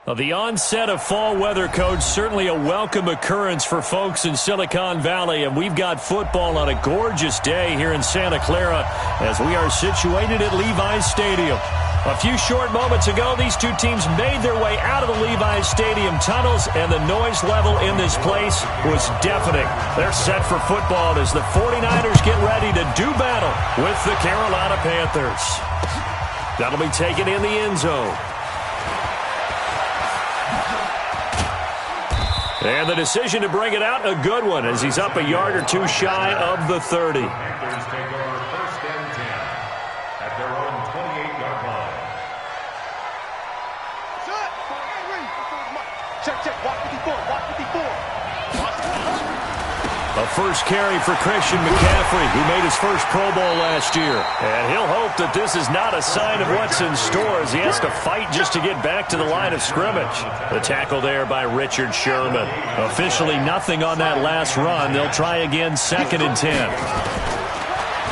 Well, the onset of fall weather, Coach, certainly a welcome occurrence for folks in Silicon Valley, and we've got football on a gorgeous day here in Santa Clara as we are situated at Levi's Stadium. A few short moments ago, these two teams made their way out of the Levi's Stadium tunnels, and the noise level in this place was deafening. They're set for football as the 49ers get ready to do battle with the Carolina Panthers. That'll be taken in the end zone. And the decision to bring it out, a good one, as he's up a yard or two shy of the 30. Panthers take over first and 10 at their own 28-yard line. Check. Watch 54. A first carry for Christian McCaffrey, who made his first Pro Bowl last year. And he'll hope that this is not a sign of what's in store as he has to fight just to get back to the line of scrimmage. The tackle there by Richard Sherman. Officially nothing on that last run. They'll try again, 2nd and 10.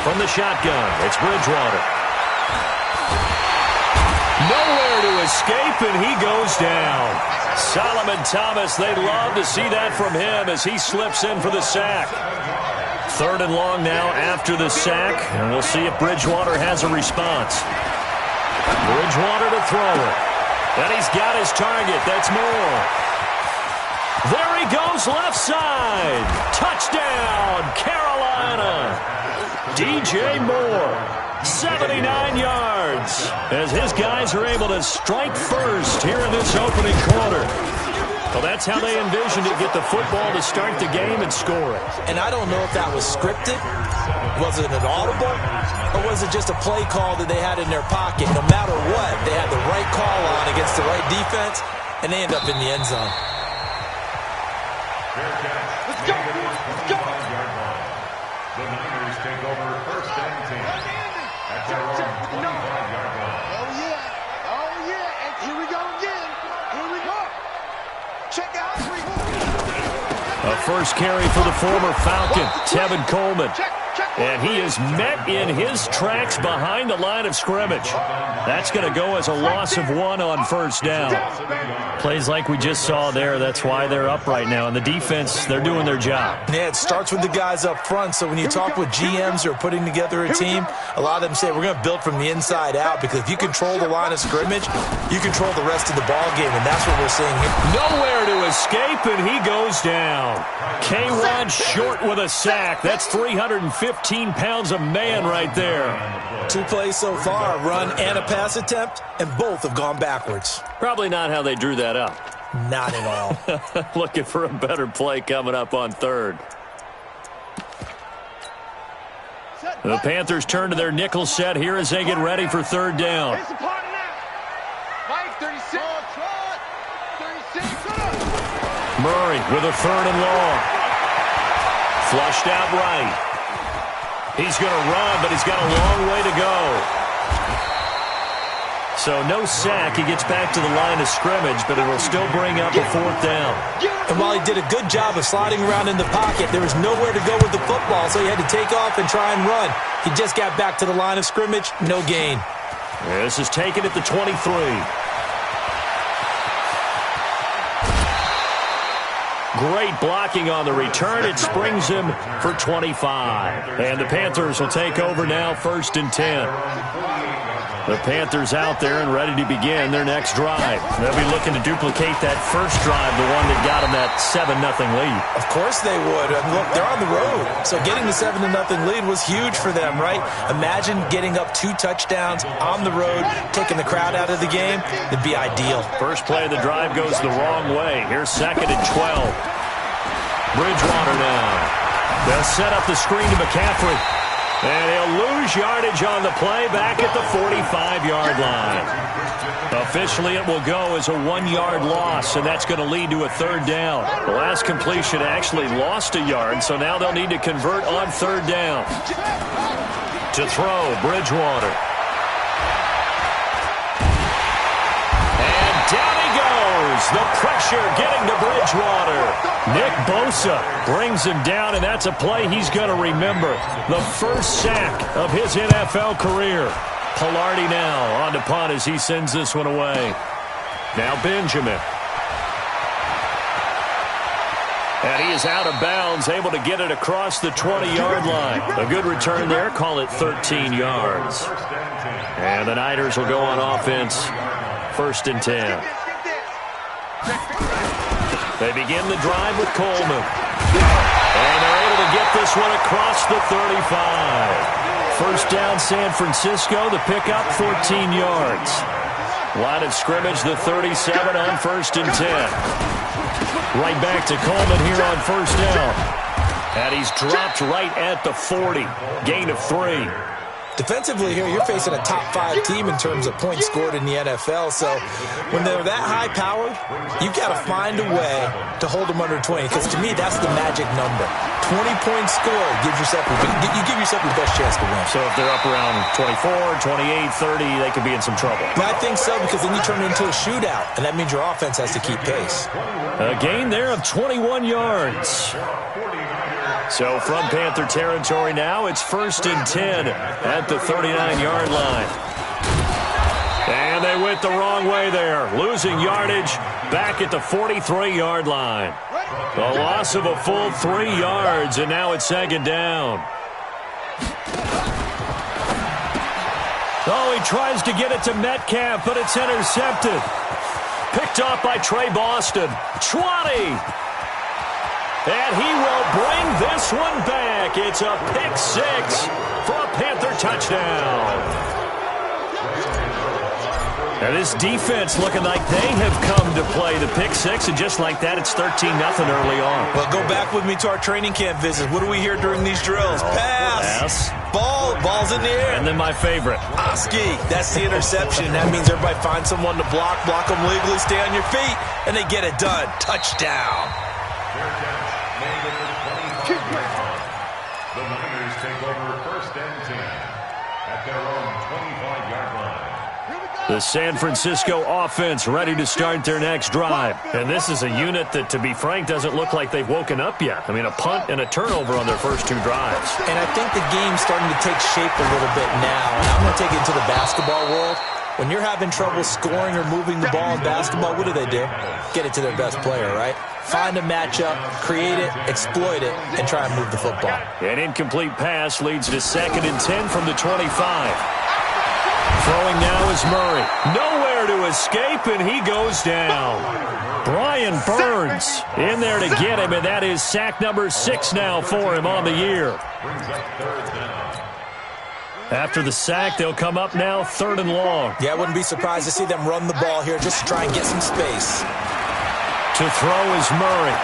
From the shotgun, it's Bridgewater. Nowhere to escape, and he goes down. Solomon Thomas, they'd love to see that from him as he slips in for the sack. 3rd and long now after the sack, and we'll see if Bridgewater has a response. Bridgewater to throw it. And he's got his target. That's Moore. There he goes, left side. Touchdown, Carolina. DJ Moore. 79 yards as his guys are able to strike first here in this opening quarter. Well, that's how they envisioned it, get the football to start the game and score it. And I don't know if that was scripted. Was it an audible? Or was it just a play call that they had in their pocket? No matter what, they had the right call on against the right defense, and they end up in the end zone. Let's go! The Niners take over first and 10. At their own 25-yard line. Oh, yeah. And here we go again. Here we go. Check out. A first carry for the former Falcon, Tevin Coleman. And he is met in his tracks behind the line of scrimmage. That's going to go as a loss of 1 on first down. Plays like we just saw there, that's why they're up right now. And the defense, they're doing their job. Yeah, it starts with the guys up front. So when you talk with GMs who are putting together a team, a lot of them say we're going to build from the inside out, because if you control the line of scrimmage, you control the rest of the ball game, and that's what we're seeing here. Nowhere to escape, and he goes down. K1 short with a sack. That's 315 pounds of man right there. 2 plays so far, a run and a pass attempt, and both have gone backwards. Probably not how they drew that up. Not at all. Looking for a better play coming up on 3rd. The Panthers turn to their nickel set here as they get ready for 3rd down. Murray with a 3rd and long. Flushed out right. He's going to run, but he's got a long way to go. So no sack. He gets back to the line of scrimmage, but it will still bring up a 4th down. And while he did a good job of sliding around in the pocket, there was nowhere to go with the football, so he had to take off and try and run. He just got back to the line of scrimmage, no gain. This is taken at the 23. Great blocking on the return. It springs him for 25. And the Panthers will take over now, 1st and 10. The Panthers out there and ready to begin their next drive. They'll be looking to duplicate that first drive, the one that got them that 7-0 lead. Of course they would. And look, they're on the road. So getting the 7-0 lead was huge for them, right? Imagine getting up 2 touchdowns on the road, taking the crowd out of the game. It'd be ideal. First play of the drive goes the wrong way. Here's 2nd and 12. Bridgewater now. They'll set up the screen to McCaffrey. And he'll lose yardage on the play back at the 45-yard line. Officially, it will go as a 1-yard loss, and that's going to lead to a 3rd down. The last completion actually lost a yard, so now they'll need to convert on 3rd down. To throw, Bridgewater. And down he goes. The pressure getting to Bridgewater. Nick Bosa brings him down, and that's a play he's going to remember. The first sack of his NFL career. Pilardi now on to punt as he sends this one away. Now Benjamin. And he is out of bounds, able to get it across the 20-yard line. A good return there. Call it 13 yards. And the Niners will go on offense. 1st and 10. They begin the drive with Coleman. And they're able to get this one across the 35. First down, San Francisco. The pickup, 14 yards. Line of scrimmage, the 37 on 1st and 10. Right back to Coleman here on 1st down. And he's dropped right at the 40. Gain of 3. Defensively here, you're facing a top 5 team in terms of points scored in the NFL. So when they're that high-powered, you've got to find a way to hold them under 20. Because to me, that's the magic number. 20 points scored gives yourself you give yourself your best chance to win. So if they're up around 24, 28, 30, they could be in some trouble. I think so, because then you turn it into a shootout, and that means your offense has to keep pace. A gain there of 21 yards. So from Panther territory now, it's 1st and 10 at the 39-yard line. And they went the wrong way there, losing yardage back at the 43-yard line. A loss of a full 3 yards, and now it's 2nd down. Oh, he tries to get it to Metcalf, but it's intercepted. Picked off by Trey Boston. 20. And he will bring this one back. It's a pick 6 for a Panther touchdown. Now this defense looking like they have come to play the pick 6, and just like that, it's 13-0 early on. Well, go back with me to our training camp visit. What do we hear during these drills? Pass. Ball's in the air. And then my favorite. Oski. That's the interception. That means everybody finds someone to block them legally, stay on your feet, and they get it done. Touchdown. The Niners take over 1st and 10 at their own 25-yard line. The San Francisco offense ready to start their next drive. And this is a unit that, to be frank, doesn't look like they've woken up yet. I mean, a punt and a turnover on their first 2 drives. And I think the game's starting to take shape a little bit now. And I'm going to take it into the basketball world. When you're having trouble scoring or moving the ball in basketball, what do? Get it to their best player, right? Find a matchup, create it, exploit it, and try and move the football. An incomplete pass leads to 2nd and 10 from the 25. Throwing now is Murray. Nowhere to escape, and he goes down. Brian Burns in there to get him, and that is sack number 6 now for him on the year. After the sack, they'll come up now 3rd and long. Yeah, I wouldn't be surprised to see them run the ball here just to try and get some space. To throw is Murray.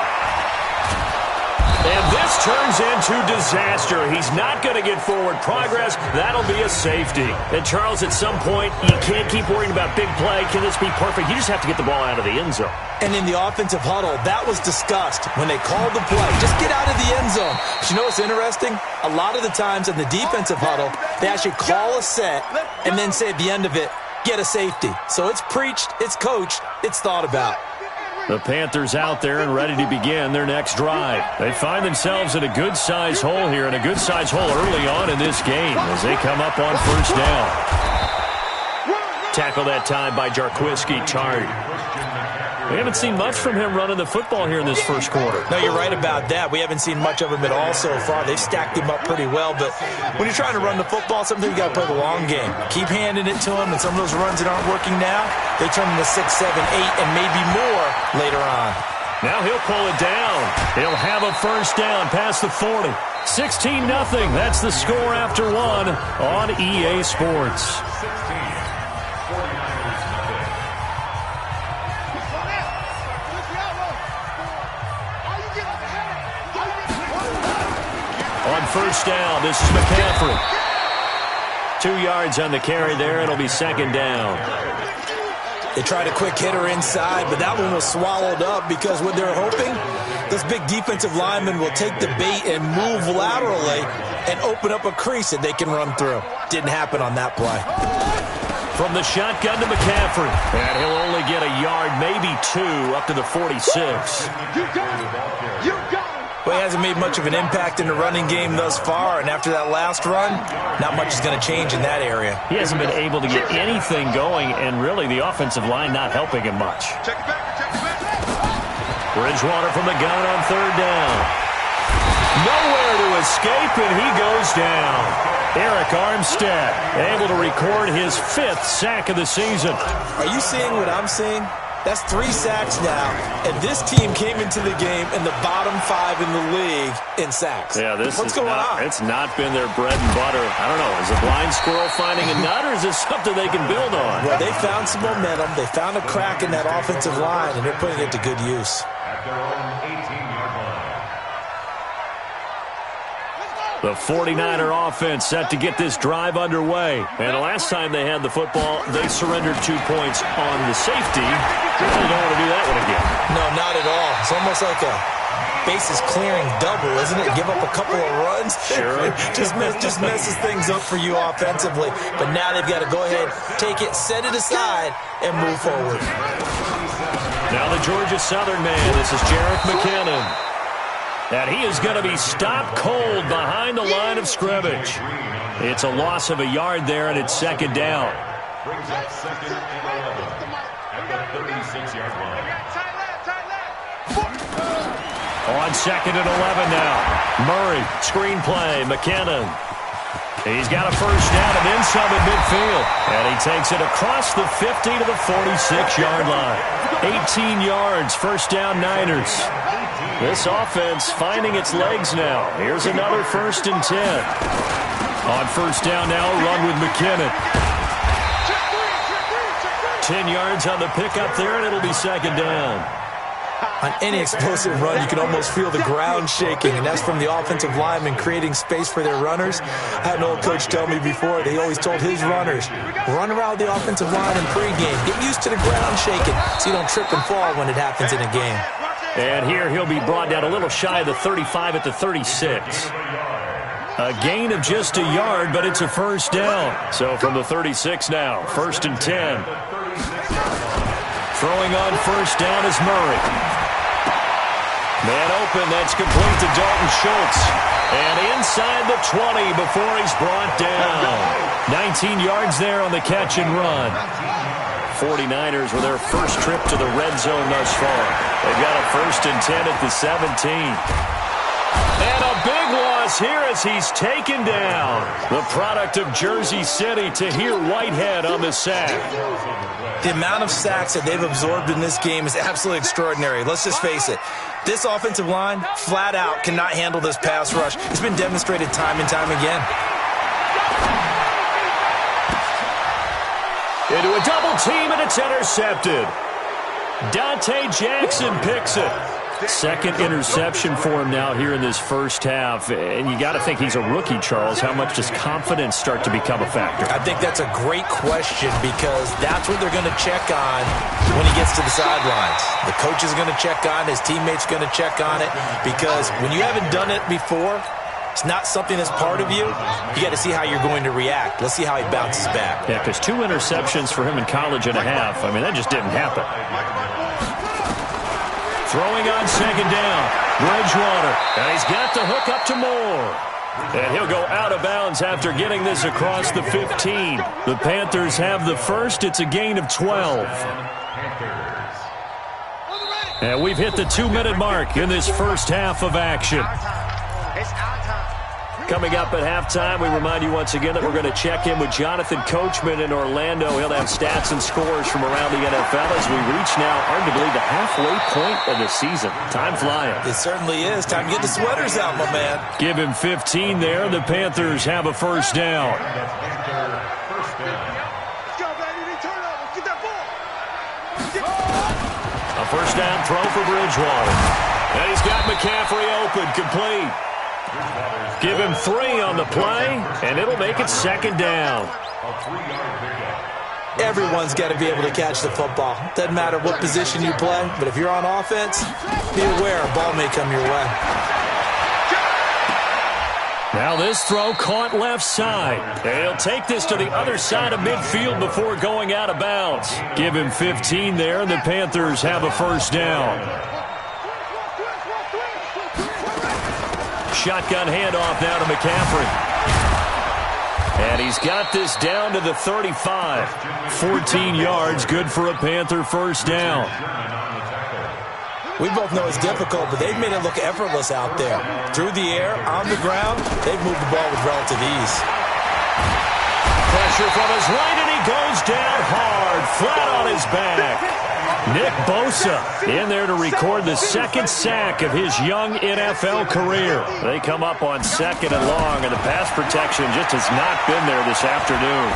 And this turns into disaster. He's not going to get forward progress. That'll be a safety. And, Charles, at some point, you can't keep worrying about big play. Can this be perfect? You just have to get the ball out of the end zone. And in the offensive huddle, that was discussed when they called the play. Just get out of the end zone. But you know what's interesting? A lot of the times in the defensive huddle, they actually call a set and then say at the end of it, get a safety. So it's preached, it's coached, it's thought about. The Panthers out there and ready to begin their next drive. They find themselves in a good-sized hole here, and a good-sized hole early on in this game as they come up on 1st down. Tackle that time by Jarquiski Tardy. We haven't seen much from him running the football here in this first quarter. No, you're right about that. We haven't seen much of him at all so far. They've stacked him up pretty well, but when you're trying to run the football, sometimes you got to play the long game. Keep handing it to him, and some of those runs that aren't working now, they turn into 6, 7, 8, and maybe more later on. Now he'll pull it down. He'll have a 1st down past the 40. 16-0. That's the score after 1 on EA Sports. On 1st down, this is McCaffrey. 2 yards on the carry there. It'll be 2nd down. They tried a quick hitter inside, but that one was swallowed up because what they're hoping, this big defensive lineman will take the bait and move laterally and open up a crease that they can run through. Didn't happen on that play. From the shotgun to McCaffrey. And he'll only get a yard, maybe 2, up to the 46. You got it. You got it. Well, he hasn't made much of an impact in the running game thus far, and after that last run, not much is going to change in that area. He hasn't been able to get anything going, and really the offensive line not helping him much. Bridgewater from the gun on third down. Nowhere to escape, and he goes down. Eric Armstead able to record his 5th sack of the season. Are you seeing what I'm seeing? That's 3 sacks now, and this team came into the game in the bottom 5 in the league in sacks. Yeah, What's going on? It's not been their bread and butter. I don't know. Is a blind squirrel finding a nut, or is this something they can build on? Well, they found some momentum. They found a crack in that offensive line, and they're putting it to good use. At their own 18-yard line. The 49er offense set to get this drive underway. And the last time they had the football, they surrendered 2 points on the safety. They don't want to do that one again. No, not at all. It's almost like a bases clearing double, isn't it? Give up a couple of runs. Sure. just messes things up for you offensively. But now they've got to go ahead, take it, set it aside, and move forward. Now the Georgia Southern man. This is Jerick McKinnon. And he is going to be stopped cold behind the line of scrimmage. It's a loss of a yard there, and it's second down. Brings up 2nd and 11 at the 36-yard line. On 2nd and 11 now. Murray, screen play, McKinnon. He's got a first down and then some at midfield. And he takes it across the 50 to the 46-yard line. 18 yards, first down Niners. This offense finding its legs now. Here's another 1st and 10. On first down now, a run with McKinnon. 10 yards on the pickup there, and it'll be second down. On any explosive run, you can almost feel the ground shaking, and that's from the offensive linemen creating space for their runners. I had an old coach tell me before, they always told his runners, run around the offensive line in pregame. Get used to the ground shaking so you don't trip and fall when it happens in a game. And here he'll be brought down a little shy of the 35 at the 36. A gain of just a yard, but it's a first down. So from the 36 now, 1st and 10. Throwing on first down is Murray. Man open, that's complete to Dalton Schultz. And inside the 20 before he's brought down. 19 yards there on the catch and run. 49ers with their first trip to the red zone thus far. They've got a 1st and 10 at the 17. And a big loss here as he's taken down. The product of Jersey City, Tahir Whitehead on the sack. The amount of sacks that they've absorbed in this game is absolutely extraordinary. Let's just face it. This offensive line, flat out, cannot handle this pass rush. It's been demonstrated time and time again. Into a double team, and it's intercepted. Dante Jackson picks it. Second interception for him now here in this first half. And you got to think he's a rookie, Charles. How much does confidence start to become a factor? I think that's a great question because that's what they're going to check on when he gets to the sidelines. The coach is going to check on, his teammates are going to check on it because when you haven't done it before, it's not something that's part of you. You got to see how you're going to react. Let's see how he bounces back. Yeah, because 2 interceptions for him in college and a half. I mean, that just didn't happen. Throwing on second down. Bridgewater. And he's got the hook up to Moore. And he'll go out of bounds after getting this across the 15. The Panthers have the first. It's a gain of 12. And we've hit the 2-minute mark in this first half of action. Coming up at halftime, we remind you once again that we're going to check in with Jonathan Coachman in Orlando. He'll have stats and scores from around the NFL as we reach now arguably the halfway point of the season. Time flying. It certainly is. Time to get the sweaters out, my man. Give him 15 there. The Panthers have a first down. A first down throw for Bridgewater. And he's got McCaffrey open, complete. Give him 3 on the play, and it'll make it second down. Everyone's got to be able to catch the football. Doesn't matter what position you play, but if you're on offense, be aware a ball may come your way. Now this throw caught left side. And he'll take this to the other side of midfield before going out of bounds. Give him 15 there, and the Panthers have a first down. Shotgun handoff now to McCaffrey. And he's got this down to the 35. 14 yards, good for a Panther first down. We both know it's difficult, but they've made it look effortless out there. Through the air, on the ground, they've moved the ball with relative ease. Pressure from his right, and he goes down hard, flat on his back. Nick Bosa in there to record the second sack of his young NFL career. They come up on 2nd and long, and the pass protection just has not been there this afternoon.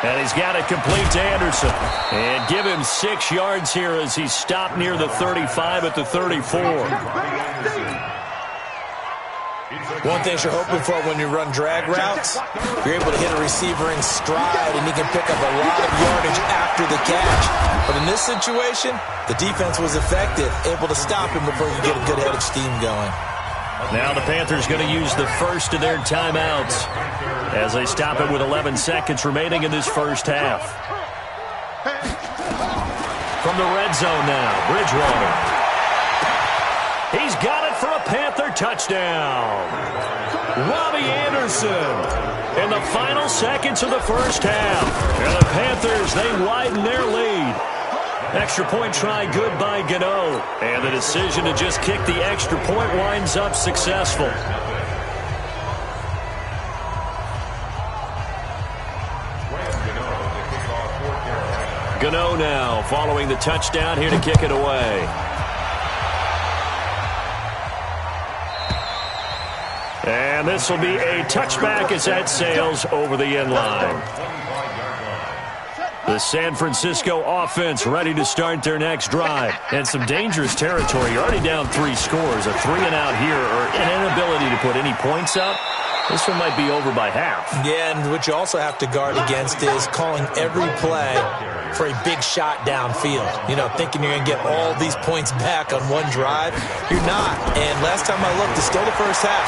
And he's got it complete to Anderson. And give him 6 yards here as he's stopped near the 35 at the 34. One thing you're hoping for when you run drag routes, you're able to hit a receiver in stride, and he can pick up a lot of yardage after the catch. But in this situation, the defense was effective, able to stop him before you get a good head of steam going. Now the Panthers going to use the first of their timeouts as they stop it with 11 seconds remaining in this first half. From the red zone now, Bridgewater. He's got it for a Panther touchdown. Robbie Anderson in the final seconds of the first half. And the Panthers, they widen their lead. Extra point try good by Gano. And the decision to just kick the extra point winds up successful. Gano now following the touchdown here to kick it away. And this will be a touchback as that sails over the end line. The San Francisco offense ready to start their next drive. And some dangerous territory. You're already down 3 scores. A 3-and-out here or an inability to put any points up. This one might be over by half. Yeah, and what you also have to guard against is calling every play for a big shot downfield. You know, thinking you're going to get all these points back on one drive. You're not. And last time I looked, it's still the first half.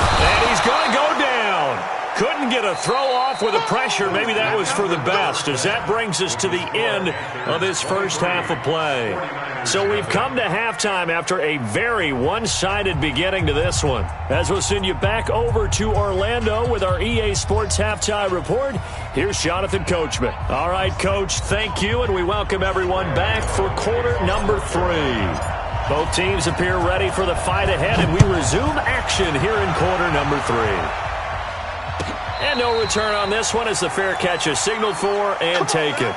And he's going to go down. Couldn't get a throw off with the pressure. Maybe that was for the best, as that brings us to the end of this first half of play. So we've come to halftime after a very one-sided beginning to this one. As we'll send you back over to Orlando with our EA Sports Halftime Report, here's Jonathan Coachman. All right, Coach, thank you, and we welcome everyone back for quarter number 3. Both teams appear ready for the fight ahead, and we resume action here in quarter number 3. And no return on this one as the fair catch is signaled for and taken.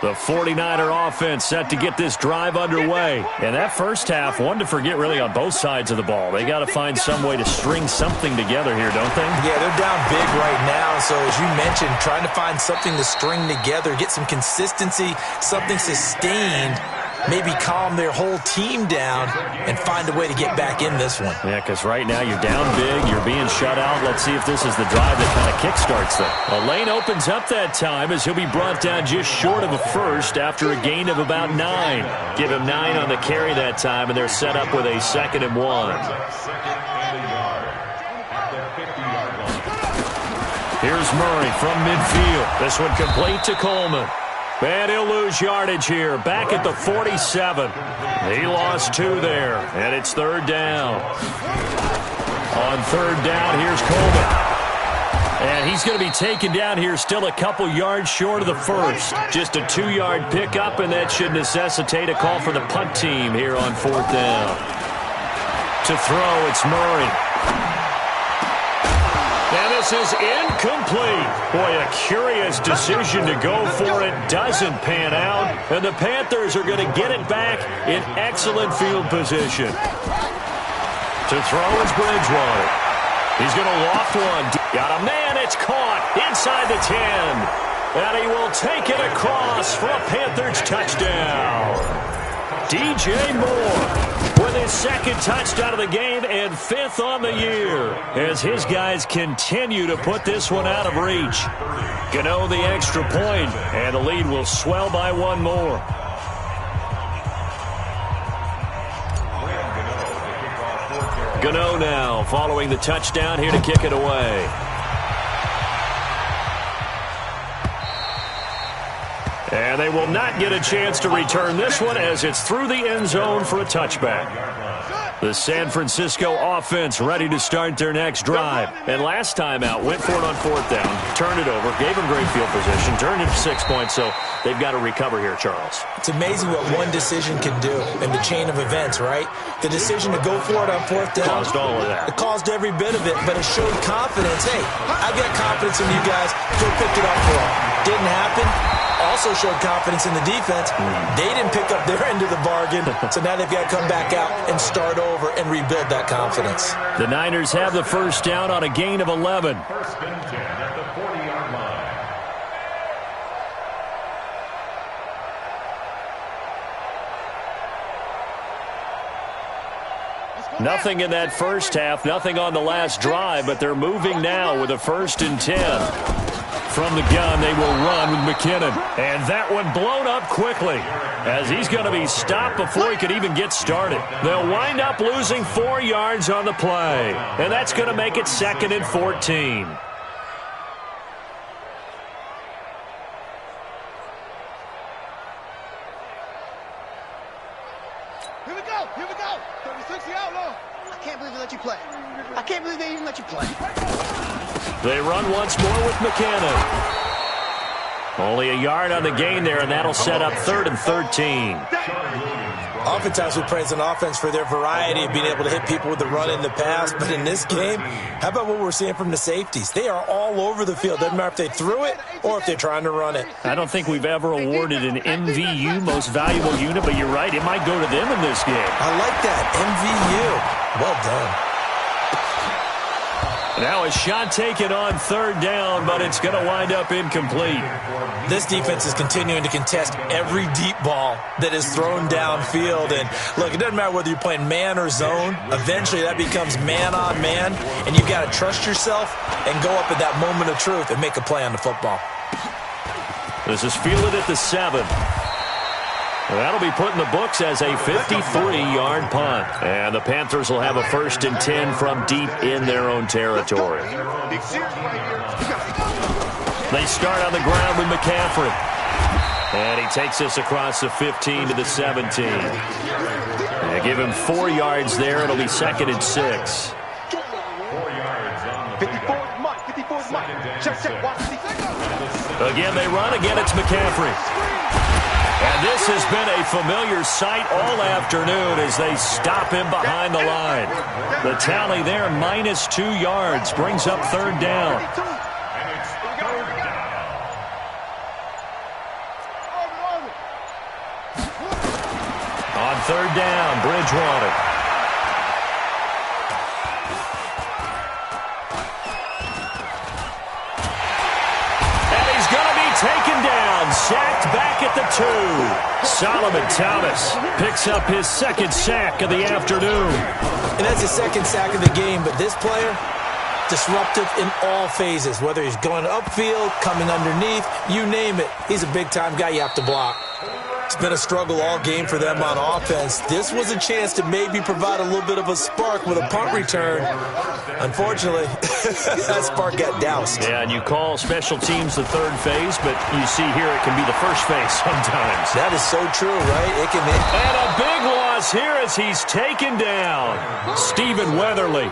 The 49er offense set to get this drive underway. And that first half, one to forget really on both sides of the ball. They got to find some way to string something together here, don't they? Yeah, they're down big right now. So as you mentioned, trying to find something to string together, get some consistency, something sustained, maybe calm their whole team down and find a way to get back in this one. Yeah, because right now you're down big, you're being shut out. Let's see if this is the drive that kind of kickstarts them. A lane opens up that time as he'll be brought down just short of a first after a gain of about 9. Give him 9 on the carry that time, and they're set up with a 2nd and 1. Here's Murray from midfield. This one complete to Coleman. And he'll lose yardage here, back at the 47. He lost 2 there, and it's 3rd down. On 3rd down, here's Coleman. And he's going to be taken down here still a couple yards short of the first. Just a 2-yard pickup, and that should necessitate a call for the punt team here on 4th down. To throw, it's Murray. And this is incomplete. Boy, a curious decision to go for it. Doesn't pan out. And the Panthers are going to get it back in excellent field position. To throw is Bridgewater. He's going to loft one. Got a man. It's caught inside the 10. And he will take it across for a Panthers touchdown. DJ Moore with his 2nd touchdown of the game and 5th on the year as his guys continue to put this one out of reach. Gano the extra point, and the lead will swell by 1 more. Gano now following the touchdown here to kick it away. And they will not get a chance to return this one as it's through the end zone for a touchback. The San Francisco offense ready to start their next drive. And last time out, went for it on fourth down, turned it over, gave them great field position, turned it to 6 points, so they've got to recover here, Charles. It's amazing what one decision can do in the chain of events, right? The decision to go for it on fourth down. Caused all of that. It caused every bit of it, but it showed confidence. Hey, I've got confidence in you guys. Go pick it up for them. Didn't happen. Also showed confidence in the defense. They didn't pick up their end of the bargain, so now they've got to come back out and start over and rebuild that confidence. The Niners have the first down on a gain of 11. First and 10 at the 40-yard line. Nothing in that first half, nothing on the last drive, but they're moving now with a first and 10. From the gun, they will run with McKinnon. And that one blown up quickly as he's going to be stopped before he could even get started. They'll wind up losing 4 yards on the play. And that's going to make it 2nd and 14. Here we go. Here we go. 36 the outlaw. I can't believe they let you play. I can't believe they even let you play. They run once more with McKinnon. Only a yard on the gain there, and that'll set up 3rd and 13. Oftentimes we praise an offense for their variety of being able to hit people with the run in the pass, but in this game, how about what we're seeing from the safeties? They are all over the field. Doesn't matter if they threw it or if they're trying to run it. I don't think we've ever awarded an MVU, most valuable unit, but you're right, it might go to them in this game. I like that, MVU. Well done. Now a shot taken on 3rd down, but it's going to wind up incomplete. This defense is continuing to contest every deep ball that is thrown downfield. And look, it doesn't matter whether you're playing man or zone. Eventually that becomes man on man, and you've got to trust yourself and go up at that moment of truth and make a play on the football. This is fielded at the 7. That'll be put in the books as a 53-yard punt. And the Panthers will have a 1st and 10 from deep in their own territory. They start on the ground with McCaffrey. And he takes us across the 15 to the 17. They give him 4 yards there. It'll be 2nd and 6. 54 Mike. 54 Mike. Check. Watch. Again, they run. Again, it's McCaffrey. And this has been a familiar sight all afternoon as they stop him behind the line. The tally there, -2 yards, brings up 3rd down. On 3rd down, Bridgewater. Taken down, sacked back at the 2. Solomon Thomas picks up his 2nd sack of the afternoon. And that's his 2nd sack of the game, but this player, disruptive in all phases, whether he's going upfield, coming underneath, you name it. He's a big-time guy you have to block. It's been a struggle all game for them on offense. This was a chance to maybe provide a little bit of a spark with a punt return. Unfortunately, that spark got doused. Yeah, and you call special teams the 3rd phase, but you see here it can be the 1st phase sometimes. That is so true, right? It can. And a big loss here as he's taken down. Stephen Weatherly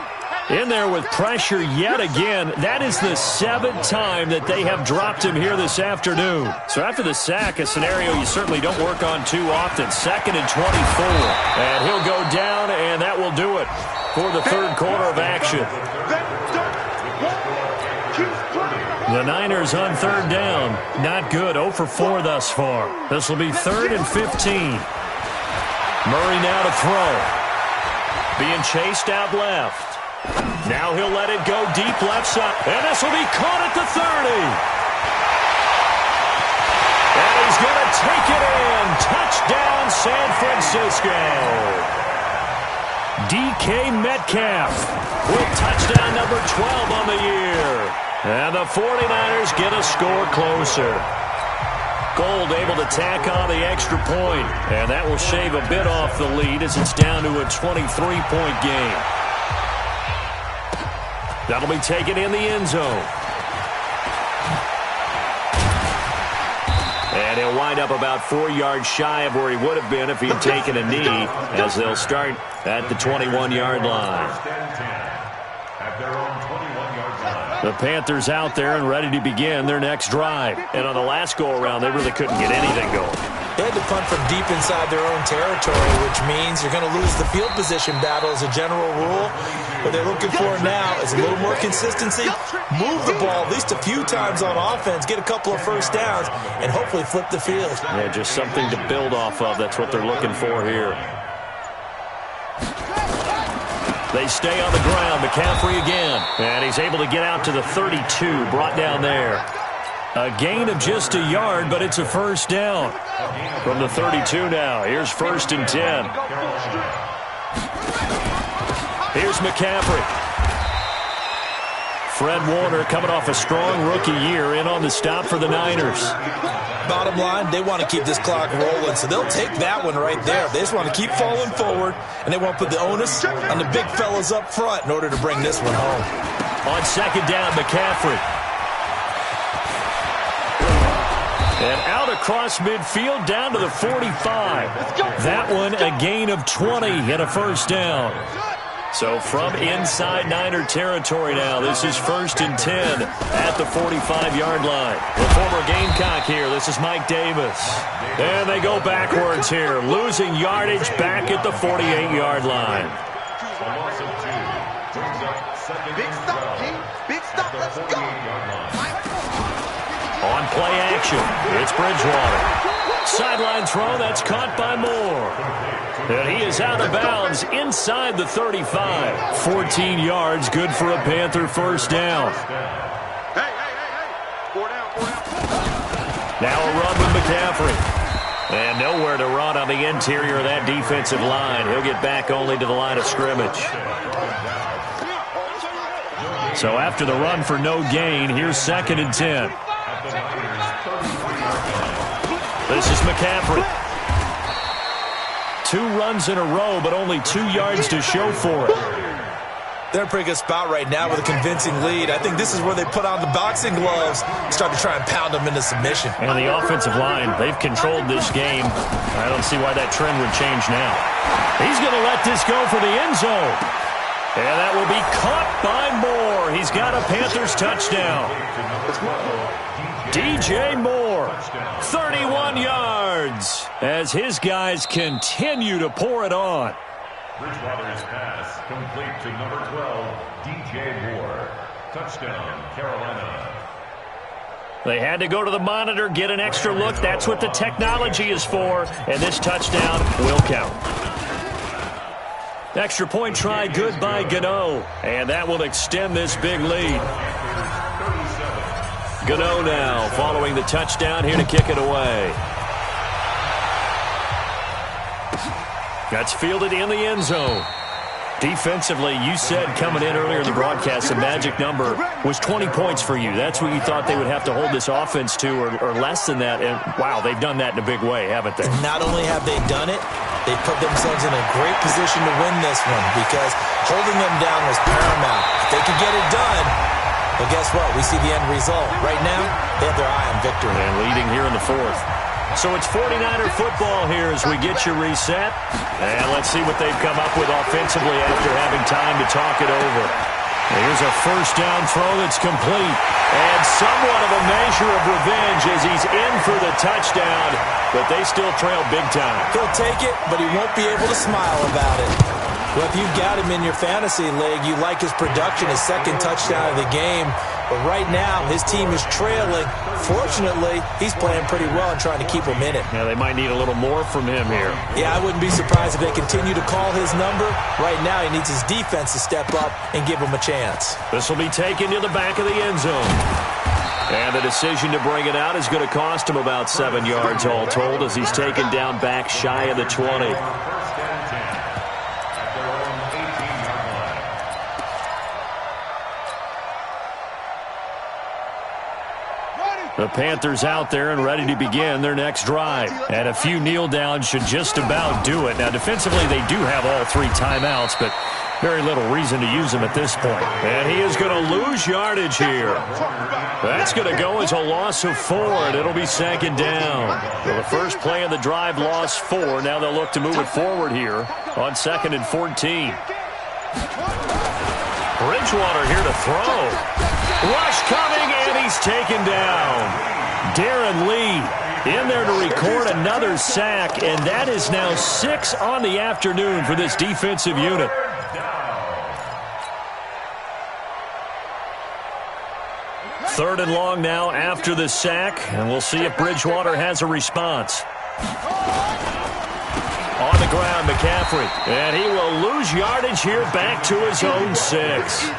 in there with pressure yet again. That is the 7th time that they have dropped him here this afternoon. So after the sack, a scenario you certainly don't work on too often. 2nd and 24. And he'll go down, and that will do it for the 3rd quarter of action. The Niners on 3rd down. Not good. 0 for 4 thus far. This will be 3rd and 15. Murray now to throw. Being chased out left. Now he'll let it go deep left side. And this will be caught at the 30. And he's going to take it in. Touchdown, San Francisco. DK Metcalf with touchdown number 12 on the year. And the 49ers get a score closer. Gold able to tack on the extra point. And that will shave a bit off the lead as it's down to a 23-point game. That'll be taken in the end zone. And he'll wind up about 4 yards shy of where he would have been if he'd taken a knee, as they'll start at the 21-yard line. At their own 21-yard line. The Panthers out there and ready to begin their next drive. And on the last go-around, they really couldn't get anything going. They had to punt from deep inside their own territory, which means you're going to lose the field position battle as a general rule. What they're looking for now is a little more consistency, move the ball at least a few times on offense, get a couple of first downs, and hopefully flip the field. Yeah, just something to build off of. That's what they're looking for here. They stay on the ground. McCaffrey again. And he's able to get out to the 32, brought down there. A gain of just a yard, but it's a first down. From the 32 now. Here's 1st and 10. Here's McCaffrey. Fred Warner coming off a strong rookie year in on the stop for the Niners. Bottom line, they want to keep this clock rolling, so they'll take that one right there. They just want to keep falling forward, and they want to put the onus on the big fellas up front in order to bring this one home. On 2nd down, McCaffrey. And out across midfield down to the 45. That one a gain of 20 and a first down. So from inside Niner territory now, this is 1st and 10 at the 45-yard line. The former Gamecock here, this is Mike Davis. And they go backwards here, losing yardage back at the 48-yard line. A loss of 2. Brings up 2nd Big and stop, 12. King. Big stop. At Let's the go. 48-yard line. On play action, it's Bridgewater. Sideline throw, that's caught by Moore. And he is out of bounds inside the 35. 14 yards, good for a Panther first down. Hey. 4 down. Now a run with McCaffrey. And nowhere to run on the interior of that defensive line. He'll get back only to the line of scrimmage. So after the run for no gain, here's 2nd and 10. This is McCaffrey. 2 runs in a row, but only 2 yards to show for it. They're in a pretty good spot right now with a convincing lead. I think this is where they put on the boxing gloves and start to try and pound them into submission. And the offensive line, they've controlled this game. I don't see why that trend would change now. He's going to let this go for the end zone. And that will be caught by Moore. He's got a Panthers touchdown. DJ Moore, 31 yards, as his guys continue to pour it on. Bridgewater's pass complete to number 12, DJ Moore. Touchdown, Carolina. They had to go to the monitor, get an extra look. That's what the technology is for, and this touchdown will count. Extra point try, good by Gano, and that will extend this big lead. Gano now following the touchdown here to kick it away. That's fielded in the end zone. Defensively, you said coming in earlier in the broadcast, the magic number was 20 points for you. That's what you thought they would have to hold this offense to, or less than that. And, wow, they've done that in a big way, haven't they? Not only have they done it, they put themselves in a great position to win this one because holding them down was paramount. If they could get it done, well, guess what? We see the end result. Right now, they have their eye on victory. And leading here in the 4th. So it's 49er football here as we get you reset. And let's see what they've come up with offensively after having time to talk it over. Here's a first down throw that's complete. And somewhat of a measure of revenge as he's in for the touchdown. But they still trail big time. He'll take it, but he won't be able to smile about it. Well, if you've got him in your fantasy league, you like his production, his 2nd touchdown of the game. But right now, his team is trailing. Fortunately, he's playing pretty well and trying to keep him in it. Yeah, they might need a little more from him here. Yeah, I wouldn't be surprised if they continue to call his number. Right now, he needs his defense to step up and give him a chance. This will be taken to the back of the end zone. And the decision to bring it out is going to cost him about 7 yards all told as he's taken down back shy of the 20. The Panthers out there and ready to begin their next drive. And a few kneel downs should just about do it. Now, defensively, they do have all 3 timeouts, but Very little reason to use him at this point. And he is going to lose yardage here. That's going to go as a loss of 4, and it'll be 2nd down. Well, the first play of the drive lost 4. Now they'll look to move it forward here on 2nd and 14. Bridgewater here to throw. Rush coming, and he's taken down. Darren Lee in there to record another sack, and that is now 6 on the afternoon for this defensive unit. Third and long now after the sack, and we'll see if Bridgewater has a response. On the ground, McCaffrey, and he will lose yardage here back to his own 6.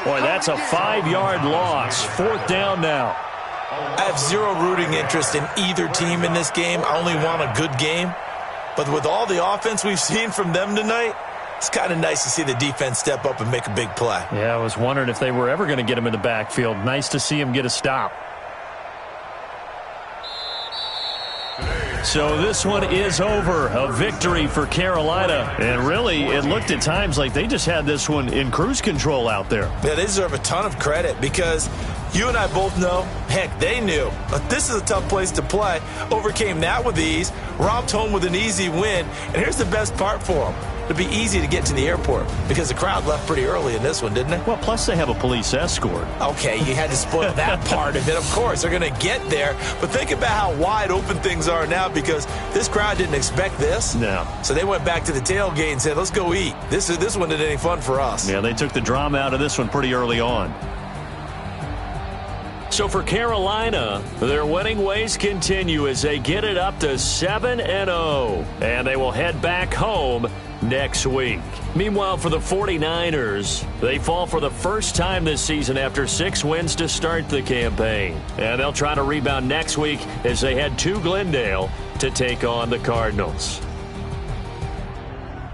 Boy, that's a 5-yard loss. 4th down now. I have zero rooting interest in either team in this game. I only want a good game. But with all the offense we've seen from them tonight, it's kind of nice to see the defense step up and make a big play. Yeah, I was wondering if they were ever going to get him in the backfield. Nice to see him get a stop. So this one is over. A victory for Carolina. And really, it looked at times like they just had this one in cruise control out there. Yeah, they deserve a ton of credit because you and I both know, heck, they knew. But this is a tough place to play. Overcame that with ease. Romped home with an easy win. And here's the best part for them. It'd be easy to get to the airport because the crowd left pretty early in this one, didn't it? Well, plus they have a police escort. Okay, you had to spoil that part of it. Of course, they're going to get there. But think about how wide open things are now because this crowd didn't expect this. No. So they went back to the tailgate and said, let's go eat. This one isn't any fun for us. Yeah, they took the drama out of this one pretty early on. So for Carolina, their winning ways continue as they get it up to 7-0. And they will head back home next week. Meanwhile, for the 49ers, they fall for the first time this season after 6 wins to start the campaign. And they'll try to rebound next week as they head to Glendale to take on the Cardinals.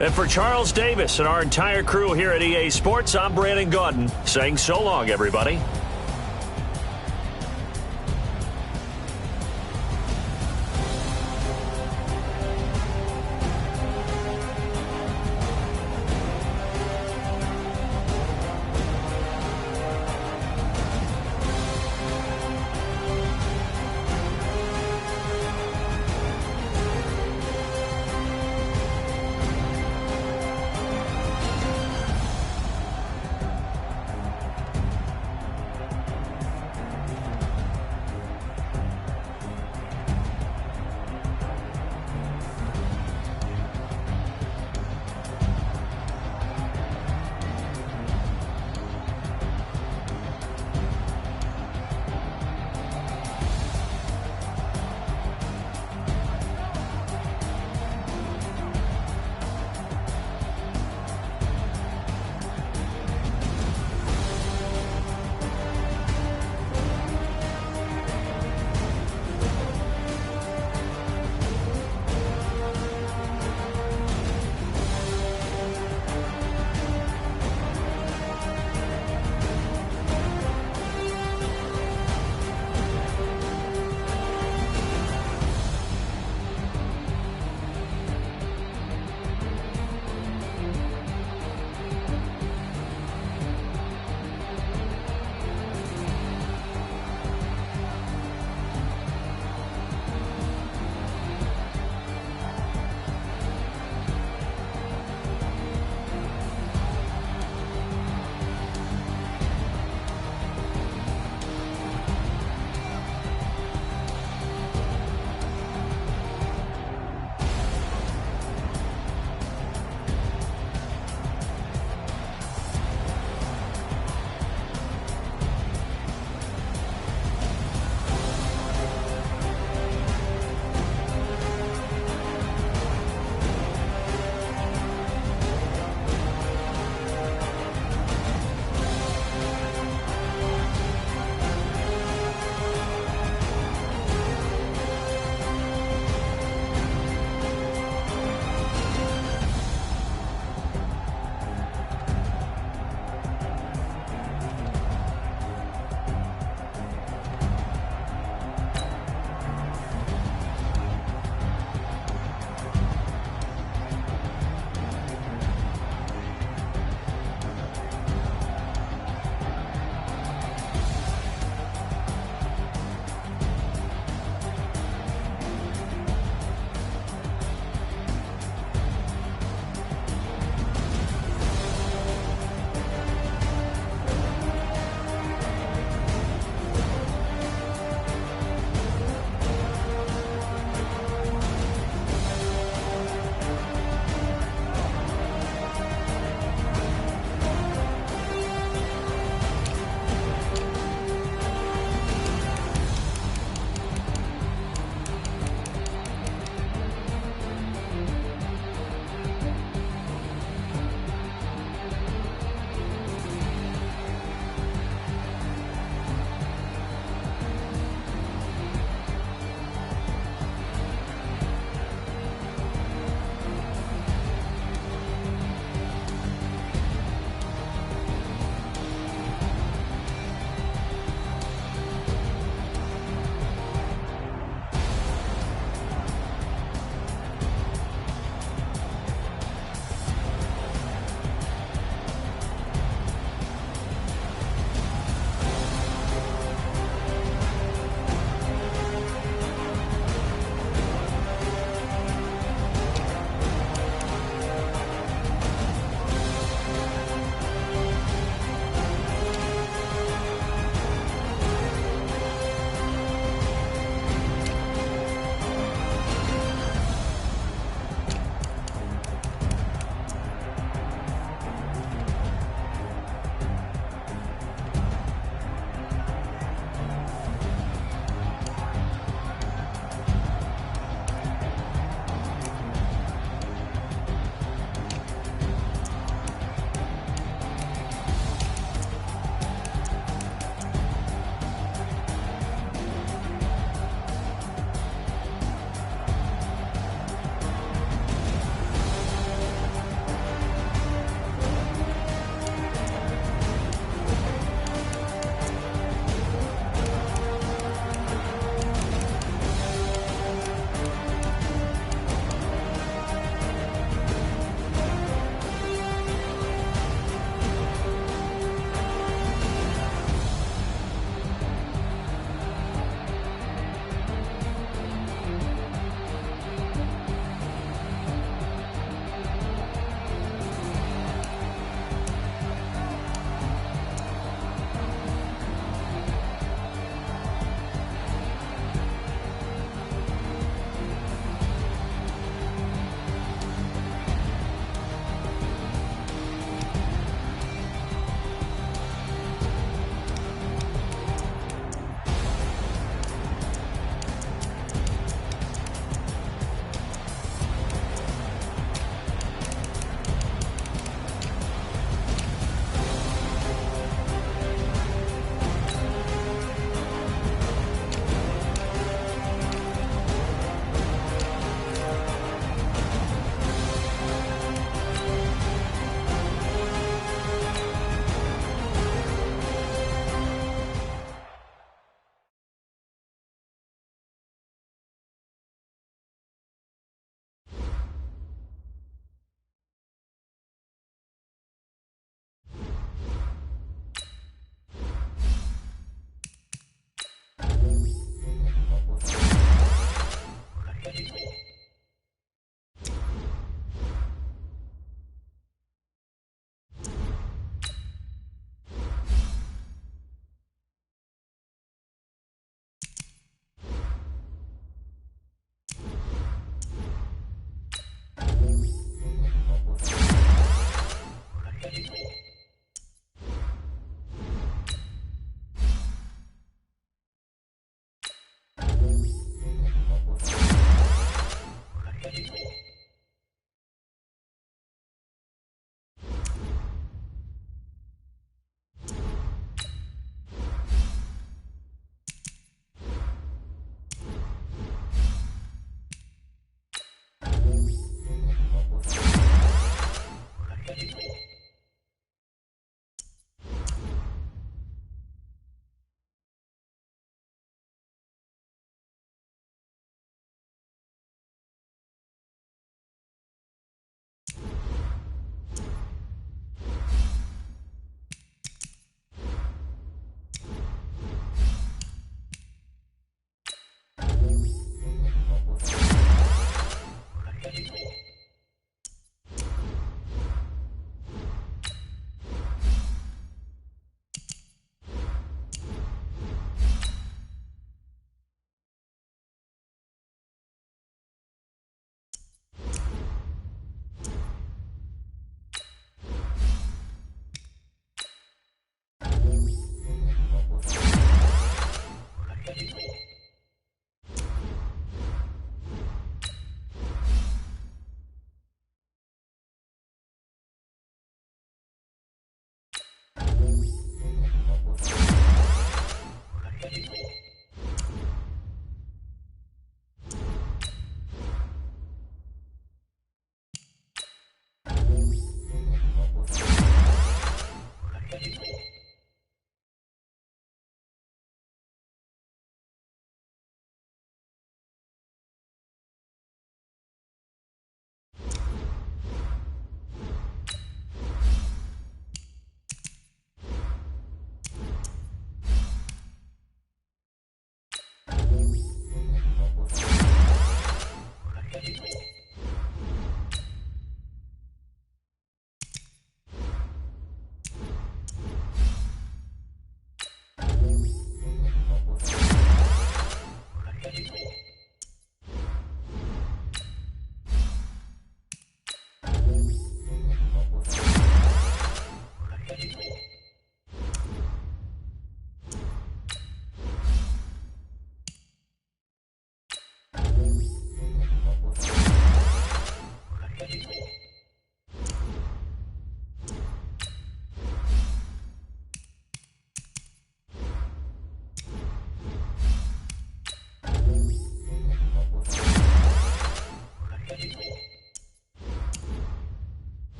And for Charles Davis and our entire crew here at EA Sports, I'm Brandon Gaudin saying so long, everybody.